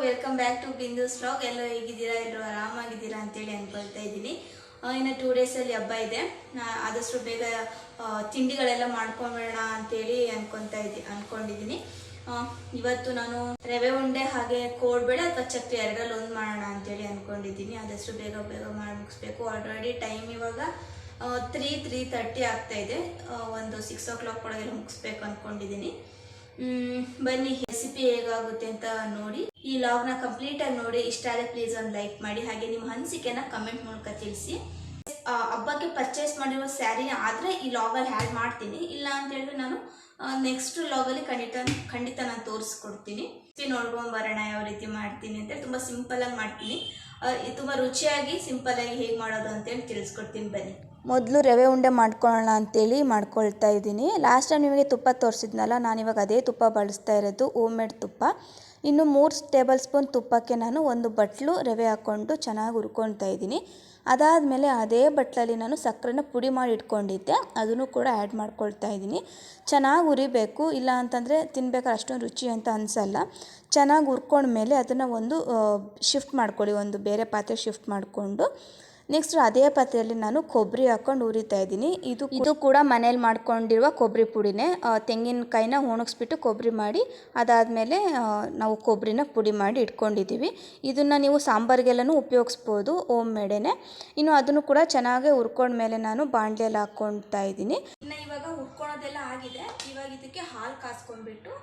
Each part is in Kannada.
Welcome back to Bindu's vlog. ಎಲ್ಲರೂ ಹೇಗಿದ್ದೀರಾ? ಎಲ್ಲರೂ ಆರಾಮಾಗಿದ್ದೀರಾ ಅಂತೇಳಿ ಅಂದ್ಕೊಳ್ತಾ ಇದ್ದೀನಿ. ಇನ್ನು 2 ಡೇಸಲ್ಲಿ ಹಬ್ಬ ಇದೆ. ಆದಷ್ಟು ಬೇಗ ತಿಂಡಿಗಳೆಲ್ಲ ಮಾಡ್ಕೊಂಬೇಡ ಅಂತೇಳಿ ಅಂದ್ಕೊಂಡಿದ್ದೀನಿ. ಇವತ್ತು ನಾನು ರವೆ ಉಂಡೆ ಹಾಗೆ ಕೋಡ್ಬೇಳೆ ಅಥವಾ ಚಕ್ಲಿ ಎರಡರಲ್ಲಿ ಒಂದು ಮಾಡೋಣ ಅಂತೇಳಿ ಅಂದ್ಕೊಂಡಿದ್ದೀನಿ. ಆದಷ್ಟು ಬೇಗ ಮಾಡಿ ಮುಗಿಸ್ಬೇಕು. ಆಲ್ರೆಡಿ ಟೈಮ್ ಇವಾಗ 3:30 ಆಗ್ತಾ ಇದೆ. ಒಂದು 6 o'clock ಒಳಗೆಲ್ಲ ಮುಗಿಸ್ಬೇಕು ಅಂದ್ಕೊಂಡಿದ್ದೀನಿ. ಬನ್ನಿ ರೆಸಿಪಿ ಹೇಗಾಗುತ್ತೆ ಅಂತ ನೋಡಿ. ಈ ಲಾಗ್ನ ಕಂಪ್ಲೀಟ್ ಆಗಿ ನೋಡಿ. ಇಷ್ಟ ಆದರೆ ಪ್ಲೀಸ್ ಒಂದು ಲೈಕ್ ಮಾಡಿ, ಹಾಗೆ ನಿಮ್ಮ ಅನಿಸಿಕೆನ ಕಮೆಂಟ್ ಮೂಲಕ ತಿಳಿಸಿ. ಹಬ್ಬಕ್ಕೆ ಪರ್ಚೇಸ್ ಮಾಡಿರೋ ಸ್ಯಾರಿನ ಆದರೆ ಈ ಲಾಗಲ್ಲಿ ಆ್ಯಡ್ ಮಾಡ್ತೀನಿ. ಇಲ್ಲ ಅಂತ ಹೇಳಿದ್ರೆ ನಾನು ನೆಕ್ಸ್ಟ್ ಲಾಗಲ್ಲಿ ಖಂಡಿತ ನಾನು ತೋರಿಸ್ಕೊಡ್ತೀನಿ. ನೋಡ್ಕೊಂಡು ಬರೋಣ ಯಾವ ರೀತಿ ಮಾಡ್ತೀನಿ ಅಂತೇಳಿ. ತುಂಬ ಸಿಂಪಲಾಗಿ ಮಾಡ್ತೀನಿ. ತುಂಬ ರುಚಿಯಾಗಿ ಸಿಂಪಲಾಗಿ ಹೇಗೆ ಮಾಡೋದು ಅಂತೇಳಿ ತಿಳಿಸ್ಕೊಡ್ತೀನಿ. ಬನ್ನಿ ಮೊದಲು ರವೆ ಉಂಡೆ ಮಾಡ್ಕೊಳ್ಳೋಣ ಅಂತೇಳಿ ಮಾಡ್ಕೊಳ್ತಾ ಇದ್ದೀನಿ. ಲಾಸ್ಟ್ ಟೈಮ್ ನಿಮಗೆ ತುಪ್ಪ ತೋರಿಸಿದ್ನಲ್ಲ, ನಾನಿವಾಗ ಅದೇ ತುಪ್ಪ ಬಳಸ್ತಾ ಇರೋದು, ಹೋಮ್ ಮೇಡ್ ತುಪ್ಪ. ಇನ್ನು 3 ಟೇಬಲ್ ಸ್ಪೂನ್ ತುಪ್ಪಕ್ಕೆ ನಾನು 1 ಬಟ್ಲು ರವೆ ಹಾಕ್ಕೊಂಡು ಚೆನ್ನಾಗಿ ಹುರ್ಕೊಳ್ತಾ ಇದ್ದೀನಿ. ಅದಾದಮೇಲೆ ಅದೇ ಬಟ್ಲಲ್ಲಿ ನಾನು ಸಕ್ಕರೆನ ಪುಡಿ ಮಾಡಿ ಇಟ್ಕೊಂಡಿದ್ದೆ, ಅದನ್ನು ಕೂಡ ಆ್ಯಡ್ ಮಾಡ್ಕೊಳ್ತಾ ಇದ್ದೀನಿ. ಚೆನ್ನಾಗಿ ಹುರಿಬೇಕು, ಇಲ್ಲ ಅಂತಂದರೆ ತಿನ್ಬೇಕಾದ್ರೆ ಅಷ್ಟೊಂದು ರುಚಿ ಅಂತ ಅನಿಸಲ್ಲ. ಚೆನ್ನಾಗಿ ಹುರ್ಕೊಂಡ್ಮೇಲೆ ಅದನ್ನು ಒಂದು ಶಿಫ್ಟ್ ಮಾಡ್ಕೊಳ್ಳಿ, ಒಂದು ಬೇರೆ ಪಾತ್ರೆ ಶಿಫ್ಟ್ ಮಾಡಿಕೊಂಡು ನೆಕ್ಸ್ಟ್ ಅದೇ ಪಾತ್ರೆಯಲ್ಲಿ ನಾನು ಕೊಬ್ಬರಿ ಹಾಕ್ಕೊಂಡು ಹುರಿತಾ ಇದ್ದೀನಿ. ಇದು ಕೂಡ ಮನೇಲಿ ಮಾಡ್ಕೊಂಡಿರುವ ಕೊಬ್ಬರಿ ಪುಡಿನೇ. ತೆಂಗಿನಕಾಯಿನ ಒಣಗಿಸ್ಬಿಟ್ಟು ಕೊಬ್ಬರಿ ಮಾಡಿ ಅದಾದಮೇಲೆ ನಾವು ಕೊಬ್ಬರಿನ ಪುಡಿ ಮಾಡಿ ಇಟ್ಕೊಂಡಿದ್ದೀವಿ. ಇದನ್ನು ನೀವು ಸಾಂಬಾರಿಗೆಲ್ಲನೂ ಉಪಯೋಗಿಸ್ಬೋದು, ಹೋಮ್ ಮೇಡೇನೆ. ಇನ್ನು ಅದನ್ನು ಕೂಡ ಚೆನ್ನಾಗಿ ಹುರ್ಕೊಂಡ್ಮೇಲೆ ನಾನು ಬಾಣಲೆಯಲ್ಲಿ ಹಾಕ್ಕೊಳ್ತಾ ಇದ್ದೀನಿ. ಇನ್ನು ಇವಾಗ ಹುರ್ಕೊಳೋದೆಲ್ಲ ಆಗಿದೆ. ಇವಾಗ ಇದಕ್ಕೆ ಹಾಲು ಕಾಸ್ಕೊಂಡ್ಬಿಟ್ಟು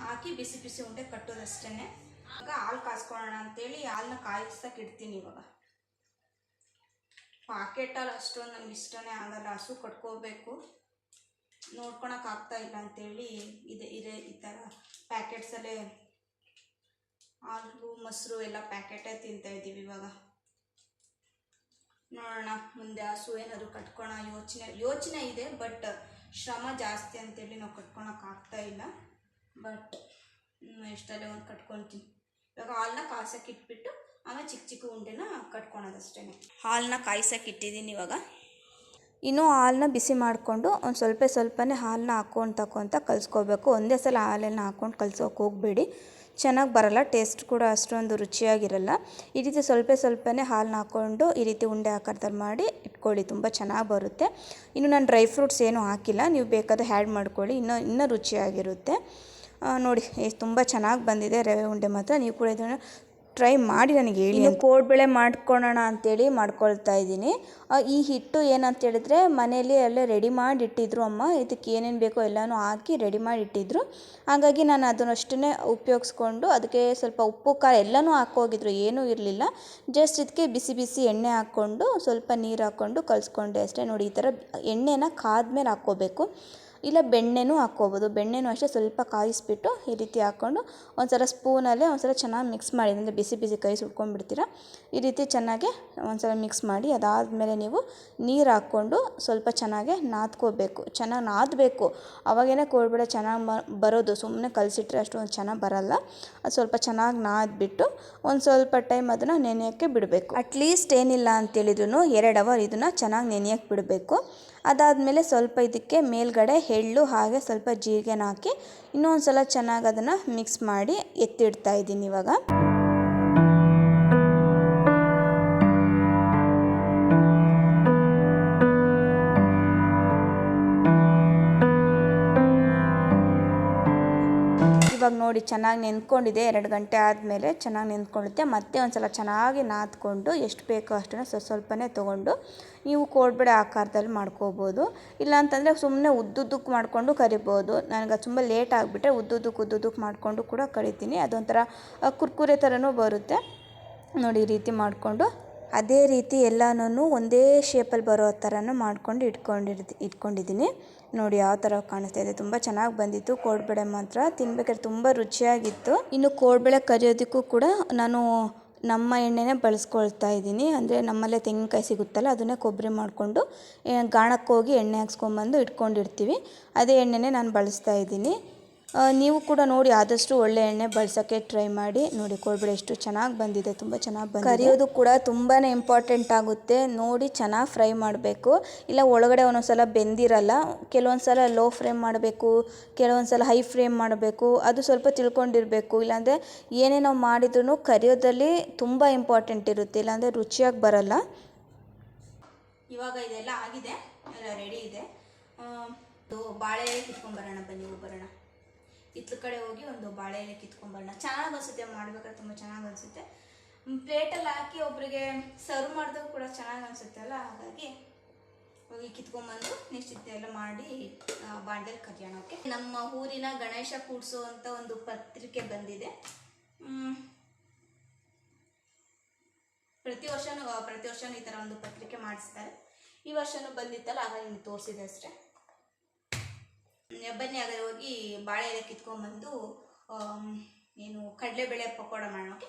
ಹಾಕಿ ಬಿಸಿ ಬಿಸಿ ಉಂಡೆ ಕಟ್ಟೋದಷ್ಟೇ. ಇವಾಗ ಹಾಲು ಕಾಸ್ಕೊಳ್ಳೋಣ ಅಂತೇಳಿ ಹಾಲನ್ನ ಕಾಯಿಸಕ್ಕೆ ಇಡ್ತೀನಿ. ಇವಾಗ ಪಾಕೆಟಲ್ಲಿ ಅಷ್ಟೊಂದು ನನಗೆ ಇಷ್ಟನೇ ಆಗಲ್ಲ, ಹಸು ಕಟ್ಕೋಬೇಕು, ನೋಡ್ಕೊಳಕ್ಕಾಗ್ತಾ ಇಲ್ಲ ಅಂತೇಳಿ ಇದೆ ಈ ಥರ ಪ್ಯಾಕೆಟ್ಸಲ್ಲೇ ಹಾಲು ಮೊಸರು ಎಲ್ಲ ಪ್ಯಾಕೆಟೇ ತಿಂತಾಯಿದ್ದೀವಿ. ಇವಾಗ ನೋಡೋಣ ಮುಂದೆ ಹಸು ಏನಾದರೂ ಕಟ್ಕೊಳ ಯೋಚನೆ ಇದೆ. ಬಟ್ ಶ್ರಮ ಜಾಸ್ತಿ ಅಂತೇಳಿ ನಾವು ಕಟ್ಕೊಳಕ್ಕಾಗ್ತಾ ಇಲ್ಲ. ಬಟ್ ಎಷ್ಟಲ್ಲೇ ಒಂದು ಕಟ್ಕೊತೀನಿ. ಇವಾಗ ಹಾಲನ್ನ ಕಾಸಕ್ಕೆ ಇಟ್ಬಿಟ್ಟು ಆಮೇಲೆ ಚಿಕ್ಕ ಉಂಡೆನ ಕಟ್ಕೊಳೋದಷ್ಟೇ. ಹಾಲನ್ನ ಕಾಯಿಸಕ್ಕೆ ಇಟ್ಟಿದ್ದೀನಿ. ಇವಾಗ ಇನ್ನೂ ಹಾಲನ್ನ ಬಿಸಿ ಮಾಡಿಕೊಂಡು ಒಂದು ಸ್ವಲ್ಪನೇ ಹಾಲನ್ನ ಹಾಕ್ಕೊತ ಕಲಿಸ್ಕೋಬೇಕು. ಒಂದೇ ಸಲ ಹಾಲನ್ನು ಹಾಕ್ಕೊಂಡು ಕಲಿಸೋಕೆ ಹೋಗಬೇಡಿ, ಚೆನ್ನಾಗಿ ಬರಲ್ಲ, ಟೇಸ್ಟ್ ಕೂಡ ಅಷ್ಟೊಂದು ರುಚಿಯಾಗಿರಲ್ಲ. ಈ ರೀತಿ ಸ್ವಲ್ಪನೇ ಹಾಲನ್ನ ಹಾಕ್ಕೊಂಡು ಈ ರೀತಿ ಉಂಡೆ ಆಕಾರದಲ್ಲಿ ಮಾಡಿ ಇಟ್ಕೊಳ್ಳಿ, ತುಂಬ ಚೆನ್ನಾಗಿ ಬರುತ್ತೆ. ಇನ್ನು ನಾನು ಡ್ರೈ ಫ್ರೂಟ್ಸ್ ಏನೂ ಹಾಕಿಲ್ಲ, ನೀವು ಬೇಕಾದರೆ ಆ್ಯಡ್ ಮಾಡ್ಕೊಳ್ಳಿ, ಇನ್ನೂ ರುಚಿಯಾಗಿರುತ್ತೆ. ನೋಡಿ ತುಂಬ ಚೆನ್ನಾಗಿ ಬಂದಿದೆ ರವೆ ಉಂಡೆ ಮಾತ್ರ. ನೀವು ಕೂಡ ಇದನ್ನು ಟ್ರೈ ಮಾಡಿ ನನಗೆ ಹೇಳಿ. ಇನ್ನು ಕೋಡ್ಬೇಳೆ ಮಾಡ್ಕೊಳ್ಳೋಣ ಅಂತೇಳಿ ಮಾಡ್ಕೊಳ್ತಾ ಇದ್ದೀನಿ. ಈ ಹಿಟ್ಟು ಏನಂತ ಹೇಳಿದ್ರೆ ಮನೇಲಿ ಎಲ್ಲ ರೆಡಿ ಮಾಡಿ ಇಟ್ಟಿದ್ರು ಅಮ್ಮ. ಇದಕ್ಕೆ ಏನೇನು ಬೇಕೋ ಎಲ್ಲನೂ ಹಾಕಿ ರೆಡಿ ಮಾಡಿ ಇಟ್ಟಿದ್ರು. ಹಾಗಾಗಿ ನಾನು ಅದನ್ನಷ್ಟೇ ಉಪಯೋಗಿಸ್ಕೊಂಡು ಅದಕ್ಕೆ ಸ್ವಲ್ಪ ಉಪ್ಪು ಖಾರ ಎಲ್ಲನೂ ಹಾಕೋಗಿದ್ರು, ಏನೂ ಇರಲಿಲ್ಲ. ಜಸ್ಟ್ ಇದಕ್ಕೆ ಬಿಸಿ ಎಣ್ಣೆ ಹಾಕ್ಕೊಂಡು ಸ್ವಲ್ಪ ನೀರು ಹಾಕ್ಕೊಂಡು ಕಲಿಸ್ಕೊಂಡೆ ಅಷ್ಟೇ. ನೋಡಿ ಈ ಥರ ಎಣ್ಣೆನ ಕಾದ್ಮೇಲೆ ಹಾಕ್ಕೋಬೇಕು, ಇಲ್ಲ ಬೆಣ್ಣೆನೂ ಹಾಕ್ಕೋಬೋದು. ಬೆಣ್ಣೆನೂ ಅಷ್ಟೇ ಸ್ವಲ್ಪ ಕಾಯಿಸ್ಬಿಟ್ಟು ಈ ರೀತಿ ಹಾಕ್ಕೊಂಡು ಒಂದ್ಸಲ ಸ್ಪೂನಲ್ಲೇ ಒಂದ್ಸಲ ಚೆನ್ನಾಗಿ ಮಿಕ್ಸ್ ಮಾಡಿ, ಅಂದರೆ ಬಿಸಿ ಕೈ ಸುಟ್ಕೊಂಡ್ಬಿಡ್ತೀರ. ಈ ರೀತಿ ಚೆನ್ನಾಗಿ ಒಂದ್ಸಲ ಮಿಕ್ಸ್ ಮಾಡಿ ಅದಾದಮೇಲೆ ನೀವು ನೀರು ಹಾಕ್ಕೊಂಡು ಸ್ವಲ್ಪ ಚೆನ್ನಾಗಿ ನಾದ್ಕೋಬೇಕು. ಚೆನ್ನಾಗಿ ನಾದಬೇಕು, ಅವಾಗೇನೆ ಕೋಡ್ಬೇಳೆ ಚೆನ್ನಾಗಿ ಬರೋದು. ಸುಮ್ಮನೆ ಕಲಸಿಟ್ರೆ ಅಷ್ಟೊಂದು ಚೆನ್ನಾಗಿ ಬರಲ್ಲ. ಅದು ಸ್ವಲ್ಪ ಚೆನ್ನಾಗಿ ನಾದ್ಬಿಟ್ಟು ಒಂದು ಸ್ವಲ್ಪ ಟೈಮ್ ಅದನ್ನು ನೆನೆಯೋಕ್ಕೆ ಬಿಡಬೇಕು. ಅಟ್ಲೀಸ್ಟ್ ಏನಿಲ್ಲ ಅಂತೇಳಿದ್ರು 2 ಅವರ್ ಇದನ್ನು ಚೆನ್ನಾಗಿ ನೆನೆಯೋಕ್ಕೆ ಬಿಡಬೇಕು. ಅದಾದಮೇಲೆ ಸ್ವಲ್ಪ ಇದಕ್ಕೆ ಮೇಲ್ಗಡೆ ಎಳ್ಳು ಹಾಗೆ ಸ್ವಲ್ಪ ಜೀರಿಗೆನ ಹಾಕಿ ಇನ್ನೊಂದು ಸಲ ಚೆನ್ನಾಗಿ ಅದನ್ನು ಮಿಕ್ಸ್ ಮಾಡಿ ಎತ್ತಿಡ್ತಾ ಇದ್ದೀನಿ. ಇವಾಗ ನೋಡಿ ಚೆನ್ನಾಗಿ ನೆಂದ್ಕೊಂಡಿದೆ. 2 ಗಂಟೆ ಆದಮೇಲೆ ಚೆನ್ನಾಗಿ ನೆಂದ್ಕೊಳ್ಳುತ್ತೆ. ಮತ್ತೆ ಒಂದು ಸಲ ಚೆನ್ನಾಗಿ ನಾದ್ಕೊಂಡು ಎಷ್ಟು ಬೇಕೋ ಅಷ್ಟನ್ನು ಸ್ವಲ್ಪನೇ ತೊಗೊಂಡು ನೀವು ಕೋಡ್ಬೇಳೆ ಆಕಾರದಲ್ಲಿ ಮಾಡ್ಕೋಬೋದು. ಇಲ್ಲಾಂತಂದರೆ ಸುಮ್ಮನೆ ಉದ್ದುದ್ದಕ್ಕೆ ಮಾಡಿಕೊಂಡು ಕರಿಬೋದು. ನನಗೆ ತುಂಬ ಲೇಟ್ ಆಗಿಬಿಟ್ರೆ ಉದ್ದುದ್ದಕ್ಕೆ ಮಾಡಿಕೊಂಡು ಕೂಡ ಕರಿತೀನಿ. ಅದೊಂಥರ ಕುರ್ಕುರೆ ಥರನೂ ಬರುತ್ತೆ. ನೋಡಿ ಈ ರೀತಿ ಮಾಡಿಕೊಂಡು ಅದೇ ರೀತಿ ಎಲ್ಲನೂ ಒಂದೇ ಶೇಪಲ್ಲಿ ಬರೋ ಥರನೂ ಮಾಡ್ಕೊಂಡು ಇಟ್ಕೊಂಡಿದ್ದೀನಿ. ನೋಡಿ ಯಾವ ಥರ ಕಾಣಿಸ್ತಾ ಇದೆ, ತುಂಬ ಚೆನ್ನಾಗಿ ಬಂದಿತ್ತು. ಕೋಡ್ಬೇಳೆ ಮಾತ್ರ ತಿನ್ಬೇಕಾದ್ರೆ ತುಂಬ ರುಚಿಯಾಗಿತ್ತು. ಇನ್ನು ಕೋಡ್ಬೇಳೆ ಕರಿಯೋದಕ್ಕೂ ಕೂಡ ನಾನು ನಮ್ಮ ಎಣ್ಣೆನೇ ಬಳಸ್ಕೊಳ್ತಾ ಇದ್ದೀನಿ. ಅಂದರೆ ನಮ್ಮಲ್ಲೇ ತೆಂಗಿನಕಾಯಿ ಸಿಗುತ್ತಲ್ಲ, ಅದನ್ನೇ ಕೊಬ್ಬರಿ ಮಾಡಿಕೊಂಡು ಗಾಣಕ್ಕೆ ಹೋಗಿ ಎಣ್ಣೆ ಹಾಕ್ಸ್ಕೊಂಬಂದು ಇಟ್ಕೊಂಡಿರ್ತೀವಿ. ಅದೇ ಎಣ್ಣೆನೇ ನಾನು ಬಳಸ್ತಾ ಇದ್ದೀನಿ. ನೀವು ಕೂಡ ನೋಡಿ ಆದಷ್ಟು ಒಳ್ಳೆ ಎಣ್ಣೆ ಬಳಸೋಕ್ಕೆ ಟ್ರೈ ಮಾಡಿ. ನೋಡಿ ಕೋಳ್ಬೇಳೆ ಎಷ್ಟು ಚೆನ್ನಾಗಿ ಬಂದಿದೆ, ತುಂಬ ಚೆನ್ನಾಗಿ ಬಂದಿದೆ. ಕರಿಯೋದು ಕೂಡ ತುಂಬಾ ಇಂಪಾರ್ಟೆಂಟ್ ಆಗುತ್ತೆ. ನೋಡಿ ಚೆನ್ನಾಗಿ ಫ್ರೈ ಮಾಡಬೇಕು, ಇಲ್ಲ ಒಳಗಡೆ ಒಂದೊಂದು ಸಲ ಬೆಂದಿರಲ್ಲ. ಕೆಲವೊಂದು ಸಲ ಲೋ ಫ್ಲೇಮ್ ಮಾಡಬೇಕು, ಕೆಲವೊಂದು ಸಲ ಹೈ ಫ್ಲೇಮ್ ಮಾಡಬೇಕು, ಅದು ಸ್ವಲ್ಪ ತಿಳ್ಕೊಂಡಿರಬೇಕು. ಇಲ್ಲಾಂದರೆ ಏನೇ ನಾವು ಮಾಡಿದ್ರೂ ಕರಿಯೋದ್ರಲ್ಲಿ ತುಂಬ ಇಂಪಾರ್ಟೆಂಟ್ ಇರುತ್ತೆ, ಇಲ್ಲಾಂದರೆ ರುಚಿಯಾಗಿ ಬರಲ್ಲ. ಇವಾಗ ಇದೆಲ್ಲ ಆಗಿದೆ, ಎಲ್ಲ ರೆಡಿ ಇದೆ. ಬಾಳೆ ಎಲೆ ಕಿತ್ಕೊಂಡ್ಬರೋಣ, ಬನ್ನಿ ಬರೋಣ. ಇತ್ಲ ಕಡೆ ಹೋಗಿ ಒಂದು ಬಾಳೆ ಎಲೆ ಕಿತ್ಕೊಂಡ್ಬರೋಣ. ಚೆನ್ನಾಗಿ ಅನಿಸುತ್ತೆ, ಮಾಡ್ಬೇಕಾದ್ರೆ ತುಂಬ ಚೆನ್ನಾಗಿ ಅನಿಸುತ್ತೆ. ಪ್ಲೇಟಲ್ಲಿ ಹಾಕಿ ಒಬ್ಬರಿಗೆ ಸರ್ವ್ ಮಾಡಿದಾಗ ಕೂಡ ಚೆನ್ನಾಗಿ ಅನಿಸುತ್ತಲ್ಲ, ಹಾಗಾಗಿ ಹೋಗಿ ಕಿತ್ಕೊಂಡ್ಬಂದು ನೆಕ್ಸ್ಟ್ ಇದೆಲ್ಲ ಮಾಡಿ ಬಾಂಡೆಲಿ ಕರಿಯೋಣ. ಓಕೆ, ನಮ್ಮ ಊರಿನ ಗಣೇಶ ಕೂಡಿಸೋ ಅಂತ ಒಂದು ಪತ್ರಿಕೆ ಬಂದಿದೆ. ಪ್ರತಿ ವರ್ಷನೂ ಈ ಥರ ಒಂದು ಪತ್ರಿಕೆ ಮಾಡಿಸ್ತಾರೆ. ಈ ವರ್ಷನೂ ಬಂದಿತ್ತಲ್ಲ, ಹಾಗಾಗಿ ನಿಮ್ಗೆ ತೋರಿಸಿದೆ ಅಷ್ಟೇ. ಬನ್ನಿ ಹಾಗಾದ್ರೆ ಹೋಗಿ ಬಾಳೆ ಎಲೆ ಕಿತ್ಕೊಂಡ್ಬಂದು ಏನು ಕಡಲೆಬೇಳೆ ಪಕೋಡ ಮಾಡೋಣ. ಓಕೆ,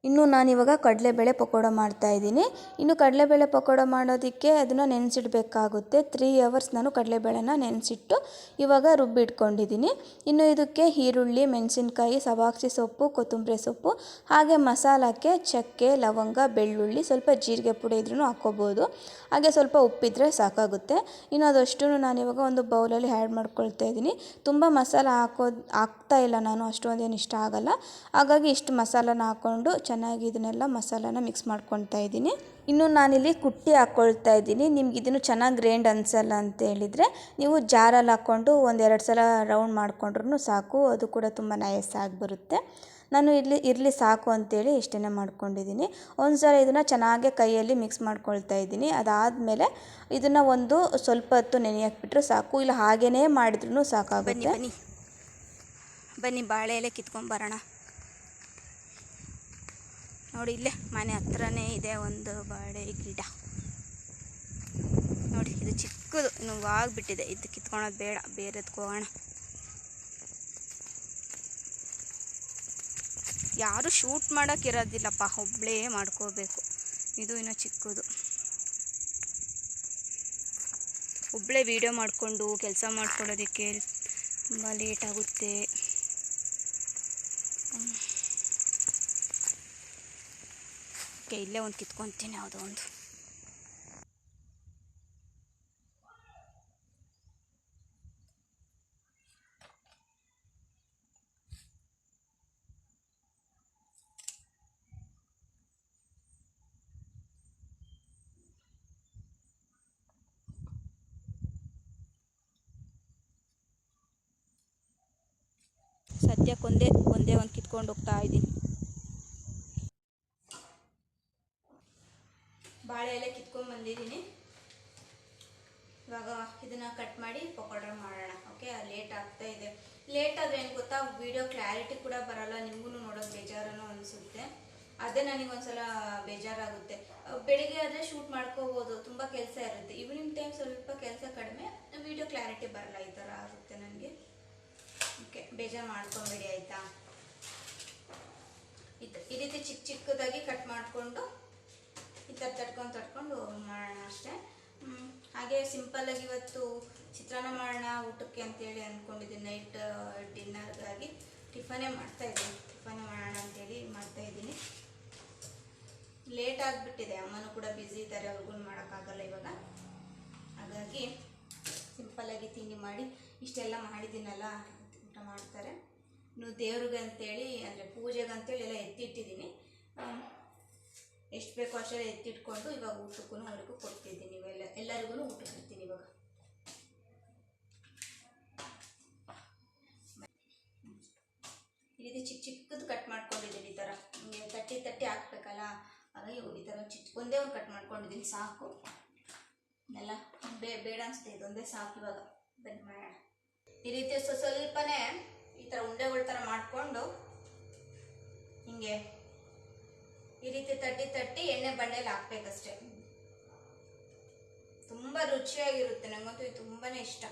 ಇನ್ನು ನಾನಿವಾಗ ಕಡಲೆಬೇಳೆ ಪಕೋಡ ಮಾಡ್ತಾಯಿದ್ದೀನಿ. ಇನ್ನು ಕಡಲೆಬೇಳೆ ಪಕೋಡ ಮಾಡೋದಕ್ಕೆ ಅದನ್ನು ನೆನೆಸಿಡ್ಬೇಕಾಗುತ್ತೆ. 3 ಅವರ್ಸ್ ನಾನು ಕಡಲೆಬೇಳೆನ ನೆನೆಸಿಟ್ಟು ಇವಾಗ ರುಬ್ಬಿಟ್ಕೊಂಡಿದ್ದೀನಿ. ಇನ್ನು ಇದಕ್ಕೆ ಈರುಳ್ಳಿ, ಮೆಣಸಿನ್ಕಾಯಿ, ಸಬ್ಬಾಕ್ಷಿ ಸೊಪ್ಪು, ಕೊತ್ತಂಬರಿ ಸೊಪ್ಪು, ಹಾಗೆ ಮಸಾಲಕ್ಕೆ ಚಕ್ಕೆ, ಲವಂಗ, ಬೆಳ್ಳುಳ್ಳಿ, ಸ್ವಲ್ಪ ಜೀರಿಗೆ ಪುಡಿ ಇದ್ರೂ ಹಾಕ್ಕೋಬೋದು. ಹಾಗೆ ಸ್ವಲ್ಪ ಉಪ್ಪಿದ್ರೆ ಸಾಕಾಗುತ್ತೆ. ಇನ್ನು ಅದಷ್ಟು ನಾನಿವಾಗ ಒಂದು ಬೌಲಲ್ಲಿ ಆ್ಯಡ್ ಮಾಡ್ಕೊಳ್ತಾ ಇದ್ದೀನಿ. ತುಂಬ ಮಸಾಲ ಹಾಕ್ತಾ ಇಲ್ಲ ನಾನು, ಅಷ್ಟೊಂದೇನು ಇಷ್ಟ ಆಗಲ್ಲ. ಹಾಗಾಗಿ ಇಷ್ಟು ಮಸಾಲನ ಹಾಕ್ಕೊಂಡು ಚೆನ್ನಾಗಿ ಇದನ್ನೆಲ್ಲ ಮಸಾಲಾನ ಮಿಕ್ಸ್ ಮಾಡ್ಕೊತಾ ಇದ್ದೀನಿ. ಇನ್ನು ನಾನಿಲ್ಲಿ ಕುಟ್ಟಿ ಹಾಕ್ಕೊಳ್ತಾ ಇದ್ದೀನಿ. ನಿಮ್ಗೆ ಇದನ್ನು ಚೆನ್ನಾಗಿ ಗ್ರೈಂಡ್ ಅನಿಸಲ್ಲ ಅಂತ ಹೇಳಿದರೆ ನೀವು ಜಾರಲ್ಲಿ ಹಾಕ್ಕೊಂಡು 1-2 ಸಲ ರೌಂಡ್ ಮಾಡಿಕೊಂಡ್ರೂ ಸಾಕು, ಅದು ಕೂಡ ತುಂಬ ನಯಸ್ಸಾಗಿ ಬರುತ್ತೆ. ನಾನು ಇರಲಿ ಸಾಕು ಅಂತೇಳಿ ಇಷ್ಟೇ ಮಾಡ್ಕೊಂಡಿದ್ದೀನಿ. ಒಂದು ಸಲ ಇದನ್ನು ಚೆನ್ನಾಗಿ ಕೈಯಲ್ಲಿ ಮಿಕ್ಸ್ ಮಾಡ್ಕೊಳ್ತಾ ಇದ್ದೀನಿ. ಅದಾದಮೇಲೆ ಇದನ್ನು ಒಂದು ಸ್ವಲ್ಪ ಹೊತ್ತು ನೆನೆಯಾಕ್ಬಿಟ್ರೆ ಸಾಕು, ಇಲ್ಲ ಹಾಗೇ ಮಾಡಿದ್ರೂ ಸಾಕಾಗುತ್ತೆ. ಬನ್ನಿ ಬಾಳೆ ಎಲೆ ಕಿತ್ಕೊಂಡ್ಬರೋಣ. ನೋಡಿ, ಇಲ್ಲೇ ಮನೆ ಹತ್ರನೇ ಇದೆ ಒಂದು ಬಾಳೆ ಗಿಡ. ನೋಡಿ, ಇದು ಚಿಕ್ಕದು, ಇನ್ನು ಆಗಿಬಿಟ್ಟಿದೆ. ಇದು ಕಿತ್ಕೊಳೋದು ಬೇಡ, ಬೇರೆದಕ್ಕೆ ಹೋಗೋಣ. ಯಾರು ಶೂಟ್ ಮಾಡೋಕ್ಕಿರೋದಿಲ್ಲಪ್ಪ, ಒಬ್ಬಳೇ ಮಾಡ್ಕೋಬೇಕು. ಇದು ಇನ್ನೂ ಚಿಕ್ಕದು, ಒಬ್ಬಳೇ ವೀಡಿಯೋ ಮಾಡಿಕೊಂಡು ಕೆಲಸ ಮಾಡ್ಕೊಳ್ಳೋದಕ್ಕೆ ತುಂಬ ಲೇಟಾಗುತ್ತೆ. ಓಕೆ, ಇಲ್ಲೇ ಒಂದು ಕಿತ್ಕೊತೀನಿ ಯಾವುದೋ ಒಂದು. ಸದ್ಯಕ್ಕೆ ಒಂದೇ ಒಂದು ಕಿತ್ಕೊಂಡು ಹೋಗ್ತಾ ಇದ್ದೀನಿ. ಬಾಳೆ ಎಲೆ ಕಿತ್ಕೊಂಡು ಬಂದಿದ್ದೀನಿ. ಇವಾಗ ಇದನ್ನು ಕಟ್ ಮಾಡಿ ಪಕೋಡ ಮಾಡೋಣ. ಓಕೆ, ಲೇಟ್ ಆಗ್ತಾ ಇದೆ. ಲೇಟ್ ಆದರೆ ಏನು ಗೊತ್ತಾ, ವಿಡಿಯೋ ಕ್ಲಾರಿಟಿ ಕೂಡ ಬರಲ್ಲ, ನಿಮಗೂ ನೋಡೋದು ಬೇಜಾರನೂ ಅನಿಸುತ್ತೆ. ಅದೇ ನನಗೊಂದ್ಸಲ ಬೇಜಾರಾಗುತ್ತೆ. ಬೆಳಿಗ್ಗೆ ಆದರೆ ಶೂಟ್ ಮಾಡ್ಕೋಬೋದು, ತುಂಬ ಕೆಲಸ ಇರುತ್ತೆ. ಈವ್ನಿಂಗ್ ಟೈಮ್ ಸ್ವಲ್ಪ ಕೆಲಸ ಕಡಿಮೆ, ವಿಡಿಯೋ ಕ್ಲಾರಿಟಿ ಬರಲ್ಲ, ಈ ಥರ ಆಗುತ್ತೆ ನನಗೆ. ಓಕೆ, ಬೇಜಾರು ಮಾಡ್ಕೊಬೇಡಿ ಆಯಿತಾ. ಈ ರೀತಿ ಚಿಕ್ಕದಾಗಿ ಕಟ್ ಮಾಡಿಕೊಂಡು ಈ ಥರ ತಟ್ಕೊಂಡು ಮಾಡೋಣ ಅಷ್ಟೇ. ಹಾಗೆ ಸಿಂಪಲ್ಲಾಗಿ ಇವತ್ತು ಚಿತ್ರಾನ್ನ ಮಾಡೋಣ ಊಟಕ್ಕೆ ಅಂತೇಳಿ ಅಂದ್ಕೊಂಡಿದ್ದೀನಿ. ನೈಟ್ ಡಿನ್ನರ್ಗಾಗಿ ಟಿಫನೇ ಮಾಡ್ತಾಯಿದ್ದೀನಿ. ಟಿಫನೇ ಮಾಡೋಣ ಅಂತೇಳಿ ಮಾಡ್ತಾಯಿದ್ದೀನಿ. ಲೇಟ್ ಆಗಿಬಿಟ್ಟಿದೆ, ಅಮ್ಮನೂ ಕೂಡ ಬ್ಯುಸಿ ಇದ್ದಾರೆ, ಅವ್ರಿಗೂ ಮಾಡೋಕ್ಕಾಗಲ್ಲ ಇವಾಗ. ಹಾಗಾಗಿ ಸಿಂಪಲ್ಲಾಗಿ ತಿಂಡಿ ಮಾಡಿ ಇಷ್ಟೆಲ್ಲ ಮಾಡಿದ್ದೀನಲ್ಲ, ಊಟ ಮಾಡ್ತಾರೆ. ಇನ್ನು ದೇವ್ರಿಗೆ ಅಂತೇಳಿ, ಅಂದರೆ ಪೂಜೆಗೆ ಅಂತೇಳಿ ಎಲ್ಲ ಎತ್ತಿಟ್ಟಿದ್ದೀನಿ. ಎಷ್ಟು ಬೇಕೋ ಅಷ್ಟೆಲ್ಲ ಎತ್ತಿಟ್ಕೊಂಡು ಇವಾಗ ಊಟಕ್ಕೂ ಅವ್ರಿಗೂ ಕೊಡ್ತಿದ್ದೀನಿ. ಎಲ್ಲರಿಗೂ ಊಟಕ್ಕೆ ಇರ್ತೀನಿ ಇವಾಗ. ಈ ರೀತಿ ಚಿಕ್ಕದು ಕಟ್ ಮಾಡ್ಕೊಂಡಿದ್ದೀನಿ. ಈ ಥರ ನಿಮಗೆ ತಟ್ಟಿ ಹಾಕ್ಬೇಕಲ್ಲ, ಹಾಗಾಗಿ ಈ ಥರ ಒಂದೇ ಒಂದು ಕಟ್ ಮಾಡ್ಕೊಂಡಿದ್ದೀನಿ, ಸಾಕು. ಎಲ್ಲ ಬೇಡ ಅನಿಸುತ್ತೆ, ಇದೊಂದೇ ಸಾಕು ಇವಾಗ. ಬನ್ನಿ ಮಾಡೋಣ. ಈ ರೀತಿ ಸ್ವಲ್ಪನೇ ಈ ಥರ ಉಂಡೆಗಳ ಥರ ಮಾಡಿಕೊಂಡು ಹಿಂಗೆ ಈ ರೀತಿ ತಟ್ಟಿ ಎಣ್ಣೆ ಬಂಡೆಯಲ್ಲಿ ಹಾಕ್ಬೇಕಷ್ಟೆ. ತುಂಬ ರುಚಿಯಾಗಿರುತ್ತೆ, ನನಗಂತೂ ಇದು ತುಂಬಾ ಇಷ್ಟ.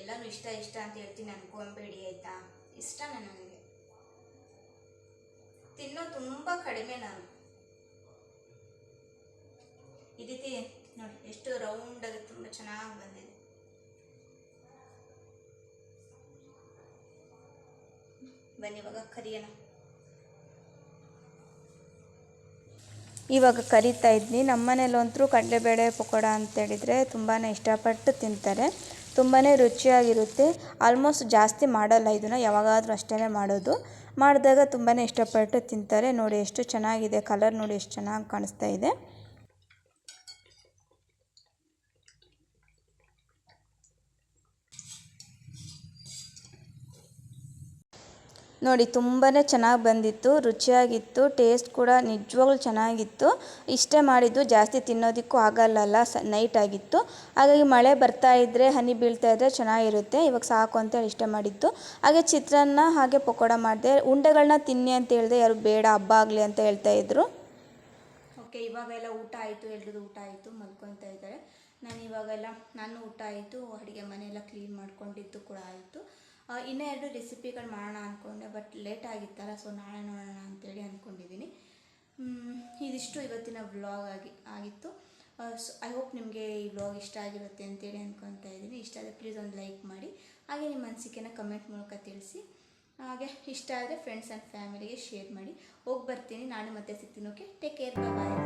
ಎಲ್ಲನೂ ಇಷ್ಟ ಅಂತ ಹೇಳ್ತೀನಿ ಅನ್ಕೊಂಬೇಡಿ ಆಯಿತಾ. ಇಷ್ಟನೇ ನನಗೆ, ತಿನ್ನೋ ತುಂಬ ಕಡಿಮೆ ನಾನು. ಈ ರೀತಿ ನೋಡಿ ಎಷ್ಟು ರೌಂಡಾಗಿ ತುಂಬ ಚೆನ್ನಾಗಿ ಬಂದಿದೆ. ಬನ್ನಿ ಇವಾಗ ಕರಿಯೋಣ. ಇವಾಗ ಕರಿತಾ ಇದ್ನಿ. ನಮ್ಮ ಮನೇಲಂತೂ ಕಡಲೆಬೇಳೆ ಪಕೋಡ ಅಂತೇಳಿದರೆ ತುಂಬಾ ಇಷ್ಟಪಟ್ಟು ತಿಂತಾರೆ. ತುಂಬಾ ರುಚಿಯಾಗಿರುತ್ತೆ. ಆಲ್ಮೋಸ್ಟ್ ಜಾಸ್ತಿ ಮಾಡಲ್ಲ ಇದನ್ನು, ಯಾವಾಗಾದರೂ ಅಷ್ಟೇ ಮಾಡೋದು. ಮಾಡಿದಾಗ ತುಂಬಾ ಇಷ್ಟಪಟ್ಟು ತಿಂತಾರೆ. ನೋಡಿ ಎಷ್ಟು ಚೆನ್ನಾಗಿದೆ, ಕಲರ್ ನೋಡಿ ಎಷ್ಟು ಚೆನ್ನಾಗಿ ಕಾಣಿಸ್ತಾ ಇದೆ. ನೋಡಿ ತುಂಬಾ ಚೆನ್ನಾಗಿ ಬಂದಿತ್ತು, ರುಚಿಯಾಗಿತ್ತು, ಟೇಸ್ಟ್ ಕೂಡ ನಿಜವಾಗ್ಲೂ ಚೆನ್ನಾಗಿತ್ತು. ಇಷ್ಟೇ ಮಾಡಿದ್ದು, ಜಾಸ್ತಿ ತಿನ್ನೋದಕ್ಕೂ ಆಗಲ್ಲಲ್ಲ, ನೈಟ್ ಆಗಿತ್ತು. ಹಾಗಾಗಿ ಮಳೆ ಬರ್ತಾ ಇದ್ದರೆ, ಹನಿ ಬೀಳ್ತಾ ಇದ್ದರೆ ಚೆನ್ನಾಗಿರುತ್ತೆ. ಇವಾಗ ಸಾಕು ಅಂತೇಳಿ ಇಷ್ಟೇ ಮಾಡಿದ್ದು. ಹಾಗೆ ಚಿತ್ರಾನ್ನ ಹಾಗೆ ಪಕೋಡ ಮಾಡಿದೆ. ಉಂಡೆಗಳನ್ನ ತಿನ್ನಿ ಅಂತ ಹೇಳಿದೆ, ಯಾರು ಬೇಡ ಹಬ್ಬ ಆಗಲಿ ಅಂತ ಹೇಳ್ತಾಯಿದ್ರು. ಓಕೆ, ಇವಾಗೆಲ್ಲ ಊಟ ಆಯಿತು, ಎಲ್ರದ್ದು ಊಟ ಆಯಿತು, ಮಲ್ಕೊತಾ ಇದ್ದಾರೆ. ನಾನು ಊಟ ಆಯಿತು, ಅಡುಗೆ ಮನೆಯೆಲ್ಲ ಕ್ಲೀನ್ ಮಾಡ್ಕೊಂಡಿದ್ದು ಕೂಡ ಆಯಿತು. ಇನ್ನೂ 2 ರೆಸಿಪಿಗಳು ಮಾಡೋಣ ಅಂದ್ಕೊಂಡೆ, ಬಟ್ ಲೇಟ್ ಆಗಿತ್ತಲ್ಲ, ಸೊ ನಾಳೆ ನೋಡೋಣ ಅಂತೇಳಿ ಅಂದ್ಕೊಂಡಿದ್ದೀನಿ. ಇದಿಷ್ಟು ಇವತ್ತಿನ ವ್ಲಾಗ್ ಆಗಿತ್ತು. ಐ ಹೋಪ್ ನಿಮಗೆ ಈ ವ್ಲಾಗ್ ಇಷ್ಟ ಆಗಿರುತ್ತೆ ಅಂತೇಳಿ ಅಂದ್ಕೊತಾ ಇದ್ದೀನಿ. ಇಷ್ಟ ಆದರೆ ಪ್ಲೀಸ್ ಒಂದು ಲೈಕ್ ಮಾಡಿ, ಹಾಗೆ ನಿಮ್ಮ ಅನಿಸಿಕೆನ ಕಮೆಂಟ್ ಮೂಲಕ ತಿಳಿಸಿ. ಹಾಗೆ ಇಷ್ಟ ಆದರೆ ಫ್ರೆಂಡ್ಸ್ ಆ್ಯಂಡ್ ಫ್ಯಾಮಿಲಿಗೆ ಶೇರ್ ಮಾಡಿ. ಹೋಗಿ ಬರ್ತೀನಿ, ನಾನು ಮತ್ತೆ ಸಿಗ್ತೀನಿ. ಓಕೆ, ಟೇಕ್ ಕೇರ್, ಬಾಯ್.